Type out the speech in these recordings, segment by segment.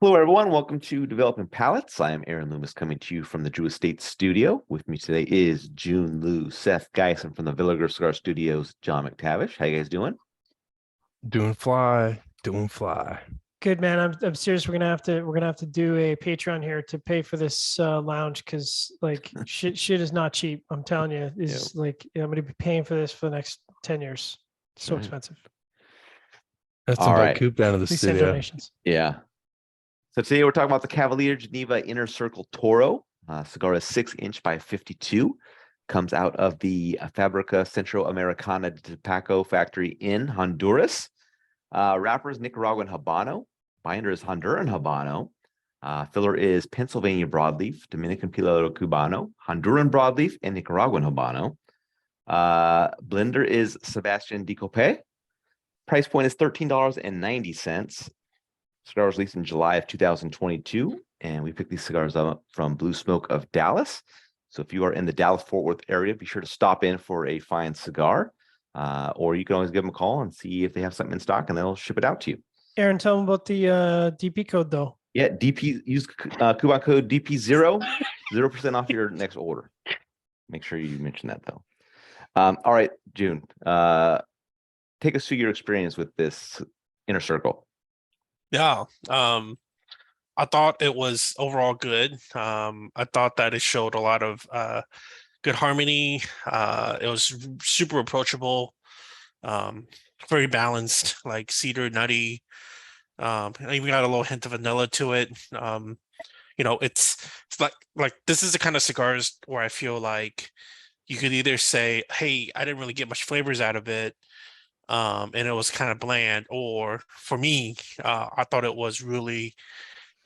Hello, everyone. Welcome to Developing Palates. I am Aaron Loomis coming to you from the Drew Estate Studio. With me today is Jiunn, Lou, Seth, Geisen from the Villager Cigar Studios, John McTavish. How you guys doing? Doing fly. Good, man. I'm serious. We're gonna have to do a Patreon here to pay for this lounge because like shit is not cheap. I'm telling you, is like I'm gonna be paying for this for the next 10 years. So Right. expensive. That's All invite right. Coop down to the Please send studio. donations. Yeah. So today we're talking about the Cavalier Genève Inner Circle Toro. Cigar is 6-inch by 52. Comes out of the Fabrica Centro Americana de Tobacco factory in Honduras. Wrapper is Nicaraguan Habano. Binder is Honduran Habano. Filler is Pennsylvania Broadleaf, Dominican Piloto Cubano, Honduran Broadleaf, and Nicaraguan Habano. Blender is Sebastian Decoupé. Price point is $13.90. Cigar was released in July of 2022, and we picked these cigars up from Blue Smoke of Dallas. So if you are in the Dallas-Fort Worth area, be sure to stop in for a fine cigar, or you can always give them a call and see if they have something in stock, and they'll ship it out to you. Aaron, tell them about the DP code though. Yeah, DP. Use coupon code DP0, 0% off your next order. Make sure you mention that though. All right, Jiunn, take us through your experience with this Inner Circle. Yeah, I thought it was overall good. I thought that it showed a lot of good harmony. It was super approachable, very balanced, like cedar, nutty. And even got a little hint of vanilla to it. It's like this is the kind of cigars where I feel like you could either say, "Hey, I didn't really get much flavors out of it." And it was kind of bland, or for me, I thought it was really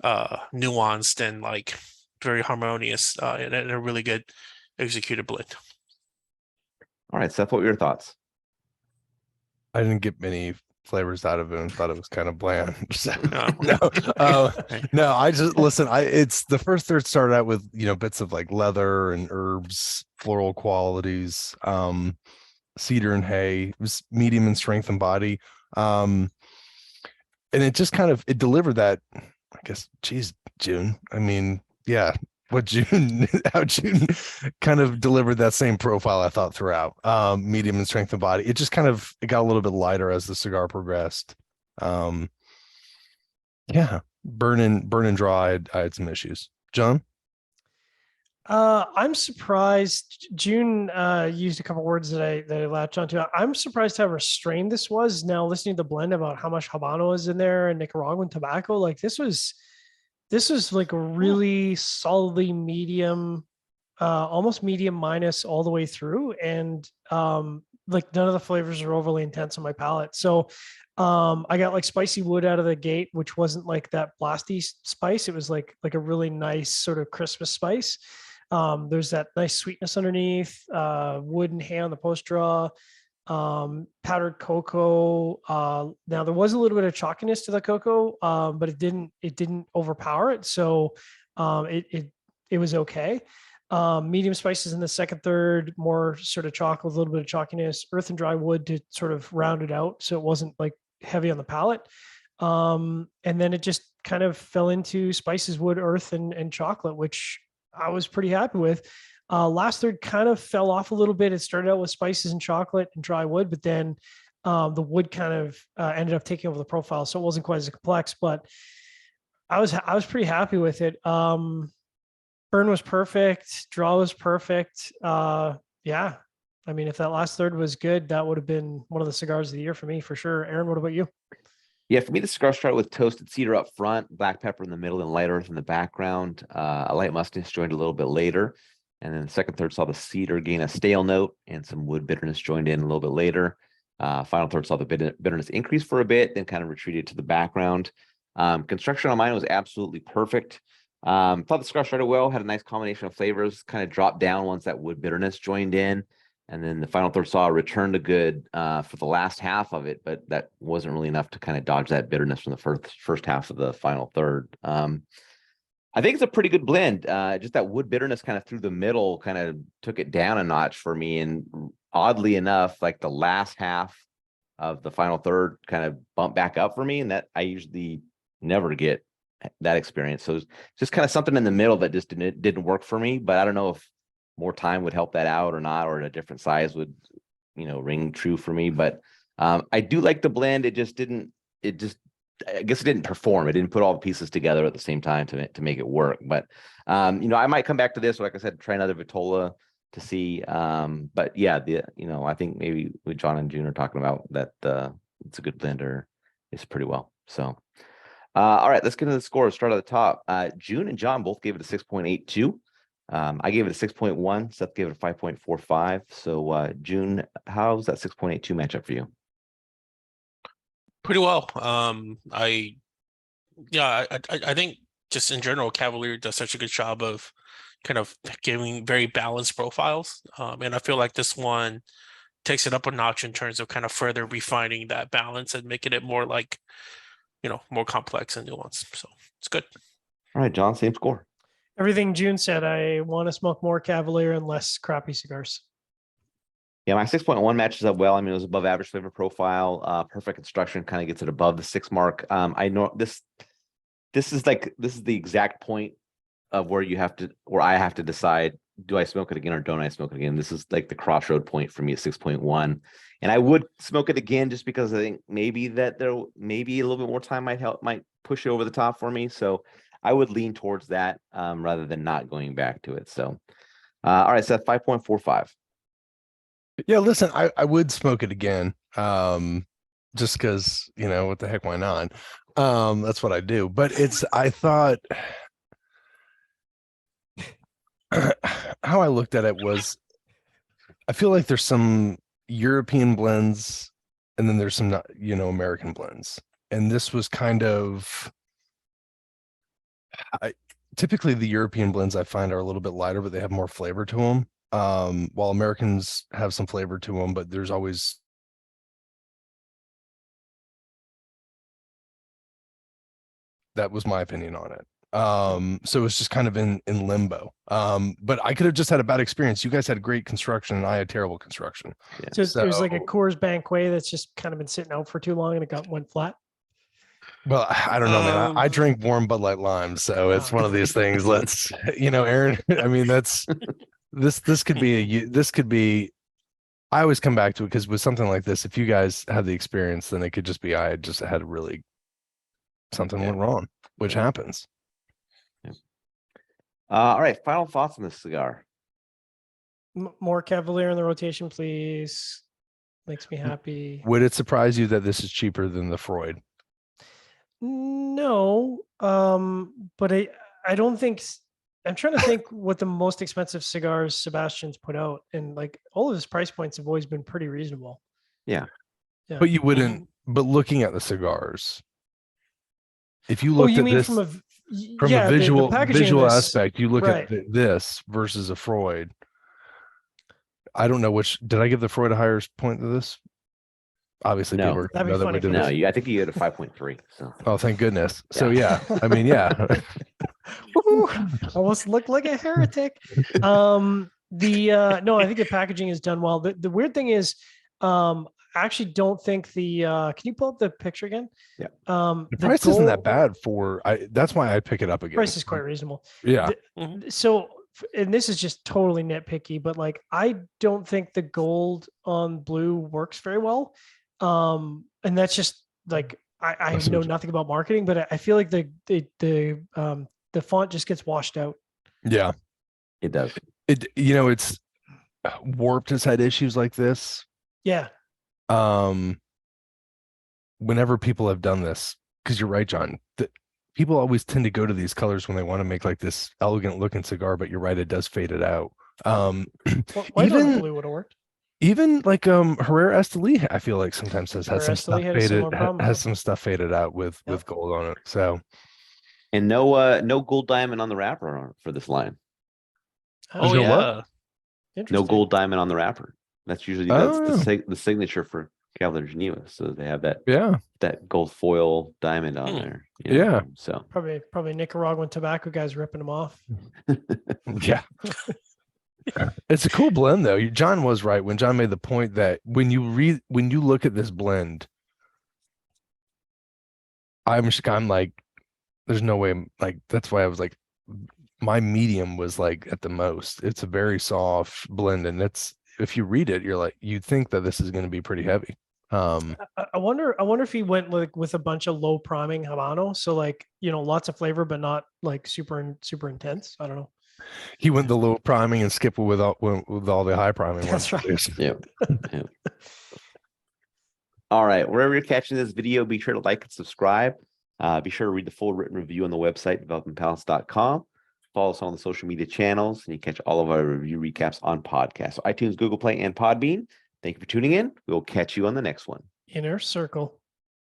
nuanced and like very harmonious and a really good executed blend. All right, Seth, what were your thoughts? I didn't get many flavors out of it and thought it was kind of bland. So, Right. no, I just listen. It's the first third started out with bits of like leather and herbs, floral qualities, cedar and hay. It was medium in strength and body, and it just kind of delivered that. I guess, geez, Jiunn. I mean, yeah, how Jiunn kind of delivered that same profile I thought throughout. Medium in strength and body. It just kind of got a little bit lighter as the cigar progressed. Yeah, burn and dry. I had some issues. John? I'm surprised. Jiunn used a couple words that I latched onto. I'm surprised how restrained this was. Now listening to the blend about how much Habano is in there and Nicaraguan tobacco, like this was like a really solidly medium, almost medium minus all the way through, and like none of the flavors are overly intense on my palate. So I got like spicy wood out of the gate, which wasn't like that blasty spice. It was like a really nice sort of Christmas spice. There's that nice sweetness underneath, wood and hay on the post draw, powdered cocoa. Now there was a little bit of chalkiness to the cocoa, but it didn't overpower it. So it was okay. Medium spices in the second third, more sort of chocolate, a little bit of chalkiness, earth and dry wood to sort of round it out. So it wasn't like heavy on the palate. And then it just kind of fell into spices, wood, earth, and chocolate, which I was pretty happy with. Last third kind of fell off a little bit. It started out with spices and chocolate and dry wood, but then the wood kind of ended up taking over the profile, so it wasn't quite as complex. But I was pretty happy with it. Burn was perfect. Draw was perfect. Yeah, I mean, if that last third was good, that would have been one of the cigars of the year for me for sure. Aaron, what about you? Yeah, for me, the cigar started with toasted cedar up front, black pepper in the middle, and light earth in the background. A light mustache joined a little bit later. And then the second third saw the cedar gain a stale note, and some wood bitterness joined in a little bit later. Final third saw the bitterness increase for a bit, then kind of retreated to the background. Construction on mine was absolutely perfect. Thought the cigar started well, had a nice combination of flavors, kind of dropped down once that wood bitterness joined in. And then the final third saw a return to good for the last half of it, but that wasn't really enough to kind of dodge that bitterness from the first half of the final third. I think it's a pretty good blend. Just that wood bitterness kind of through the middle kind of took it down a notch for me. And oddly enough, like the last half of the final third kind of bumped back up for me. And that I usually never get that experience. So it's just kind of something in the middle that just didn't work for me. But I don't know if more time would help that out or not, or a different size would, ring true for me. But I do like the blend. I guess it didn't perform. It didn't put all the pieces together at the same time to make it work. But I might come back to this. Like I said, try another Vitola to see. But yeah, I think maybe what John and Jiunn are talking about, that it's a good blender. It's pretty well. So all right, let's get into the scores. Start at the top. Jiunn and John both gave it a 6.82. I gave it a 6.1. Seth gave it a 5.45. So Jiunn, how's that 6.82 matchup for you? Pretty well. I think just in general, Cavalier does such a good job of kind of giving very balanced profiles. And I feel like this one takes it up a notch in terms of kind of further refining that balance and making it more like, more complex and nuanced. So it's good. All right, John, same score. Everything Jiunn said. I want to smoke more Cavalier and less crappy cigars. Yeah, my 6.1 matches up well. I mean, it was above average flavor profile. Perfect construction kind of gets it above the 6 mark. I know this is the exact point of where I have to decide, do I smoke it again or don't I smoke it again? This is like the crossroad point for me at 6.1. And I would smoke it again just because I think maybe a little bit more time might push it over the top for me. So I would lean towards that rather than not going back to it. So all right, Seth, 5.45. Yeah, listen, I would smoke it again. Just because, what the heck, why not? That's what I do. But I thought how I looked at it was, I feel like there's some European blends and then there's some, American blends. And this was kind of, typically the European blends I find are a little bit lighter, but they have more flavor to them. While Americans have some flavor to them, but there's always that was my opinion on it. So it's just kind of in limbo. But I could have just had a bad experience. You guys had great construction and I had terrible construction. Yeah. So there's like a Coors Banquet that's just kind of been sitting out for too long and it went flat. Well, I don't know, man. I drink warm Bud Light Lime, so it's one of these things. Let's, Aaron. I mean, that's this could be. I always come back to it because with something like this, if you guys had the experience, then it could just be I just had something went wrong, which happens. Yeah. All right, final thoughts on this cigar. More Cavalier in the rotation, please. Makes me happy. Would it surprise you that this is cheaper than the Freud? No, but I don't think. I'm trying to think what the most expensive cigars Sebastian's put out, and like all of his price points have always been pretty reasonable. Yeah. But you wouldn't. But looking at the cigars, if you looked at this from a visual aspect, you look at this versus a Freud. I don't know which. Did I give the Freud a higher point to this? Obviously, no. people know that we did. No, I think you had a 5.3. So. Oh, thank goodness. Yeah. So yeah, I mean, yeah. Almost looked like a heretic. No, I think the packaging is done well. The weird thing is, I actually don't think can you pull up the picture again? Yeah. The price isn't that bad that's why I pick it up again. Price is quite reasonable. Yeah. So, and this is just totally nitpicky, but like, I don't think the gold on blue works very well. And that's just like, I know nothing about marketing, but I feel like the font just gets washed out. Yeah, it does. It's Warped has had issues like this. Yeah. Whenever people have done this, because you're right, John, people always tend to go to these colors when they want to make like this elegant looking cigar, but you're right, it does fade it out. White on blue would have worked. Even like Herrera Esteli, I feel like sometimes has some stuff faded out with gold on it. So, and no gold diamond on the wrapper for this line. Oh yeah, no gold diamond on the wrapper. That's usually the signature for Cavalier Geneva. So they have that gold foil diamond on there. So probably Nicaraguan tobacco guys ripping them off. Yeah. It's a cool blend though. John was right when John made the point that when you look at this blend, I'm like, there's no way. Like that's why I was like, my medium was like at the most. It's a very soft blend, and it's if you read it, you're like you think that this is going to be pretty heavy. I wonder if he went like with a bunch of low priming Habano. So like, lots of flavor, but not like super intense. I don't know. He went the low priming and skip with all the high priming. That's right. Yep. Yep. All right. Wherever you're catching this video, be sure to like and subscribe. Be sure to read the full written review on the website, developingpalates.com. Follow us on the social media channels, and you catch all of our review recaps on podcasts. So iTunes, Google Play, and Podbean. Thank you for tuning in. We will catch you on the next one. Inner Circle.